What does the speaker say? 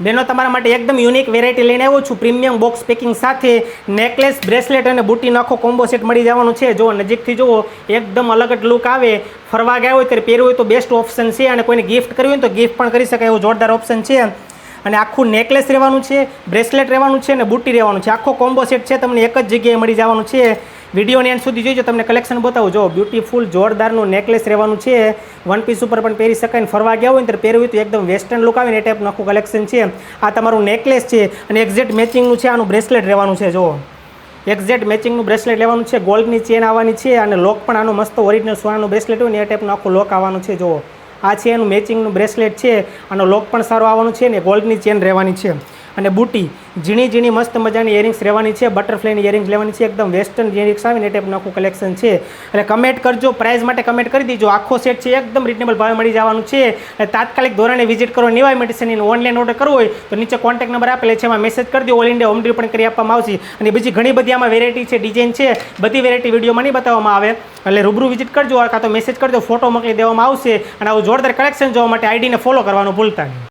બેનો તમારા માટે એકદમ યુનિક વેરાયટી લઈને આવ્યો છું પ્રીમિયમ બોક્સ પેકિંગ સાથે નેકલેસ બ્રેસલેટ અને બુટીનો આખો કોમ્બો સેટ મળી જવાનું છે। જો નજીકથી જુઓ એકદમ અલગ જ લુક આવે, ફરવા ગયા હોય ત્યારે પહેરવું હોય તો બેસ્ટ ઓપ્શન છે અને કોઈને ગિફ્ટ કરવી હોય તો ગિફ્ટ પણ કરી શકાય એવું જોરદાર ઓપ્શન છે। અને આખું નેકલેસ રહેવાનું છે, બ્રેસલેટ રહેવાનું છે અને બુટી રહેવાનું છે, આખો કોમ્બો સેટ છે તમને એક જ જગ્યાએ મળી જવાનું છે। વિડીયોની એન્ડ સુધી જોઈજો, તમને કલેક્શન બતાવું। જો બ્યુટીફુલ જોરદારનું નેકલેસ રહેવાનું છે, વન પીસ ઉપર પણ પહેરી શકાય, ફરવા ગયા હોય ને ત્યારે પહેરવું હોય તો એકદમ વેસ્ટર્ન લુક આવે ને એ ટાઈપનું આખું કલેક્શન છે। આ તમારું નેકલેસ છે અને એક્ઝેક્ટ મેચિંગનું છે આનું બ્રેસલેટ રહેવાનું છે। જો એક્ઝેક્ટ મેચિંગનું બ્રેસલેટ લેવાનું છે, ગોલ્ડની ચેન આવવાની છે અને લોક પણ આનું મસ્ત ઓરિજિનલ સોનાનું બ્રેસલેટ હોય ને એ ટાઈપનું આખું લોક આવવાનું છે। જો આ છે એનું મેચિંગનું બ્રેસલેટ છે, આનો લોક પણ સારો આવવાનું છે ને ગોલ્ડની ચેન રહેવાની છે અને બુટી ઝીણી ઝીણી મસ્ત મજાની ઇયરિંગ્સ રહેવાની છે, બટરફ્લાયની ઇયરિંગ્સ લેવાની છે, એકદમ વેસ્ટર્ન ઇયરિંગ્સ આવે ને એ ટાઈપનું આખું કલેક્શન છે। એટલે કમેન્ટ કરજો, પ્રાઇસ માટે કમેન્ટ કરી દીજો। આખો સેટ છે એકદમ રિઝનેબલ ભાવે મળી જવાનું છે। તાત્કાલિક ધોરણે વિઝિટ કરો નિવાય મેડિસિન, ઓનલાઈન ઓર્ડર કરવો હોય તો નીચે કોન્ટેક્ટ નંબર આપેલ છે, એમાં મેસેજ કરી દો, ઓલ ઇન્ડિયા હોમ ડિલિવરી પણ કરી આપવામાં આવશે। અને બીજી ઘણી બધી આમાં વેરાયટી છે, ડિઝાઇન છે, બધી વેરાયટી વિડીયોમાં નહીં બતાવવામાં આવે, એટલે રૂબરૂ વિઝિટ કરજો કાં તો મેસેજ કરજો, ફોટો મોકલી દેવામાં આવશે। અને આવું જોરદાર કલેક્શન જોવા માટે આઈડીને ફોલો કરવાનું ભૂલતા નહીં।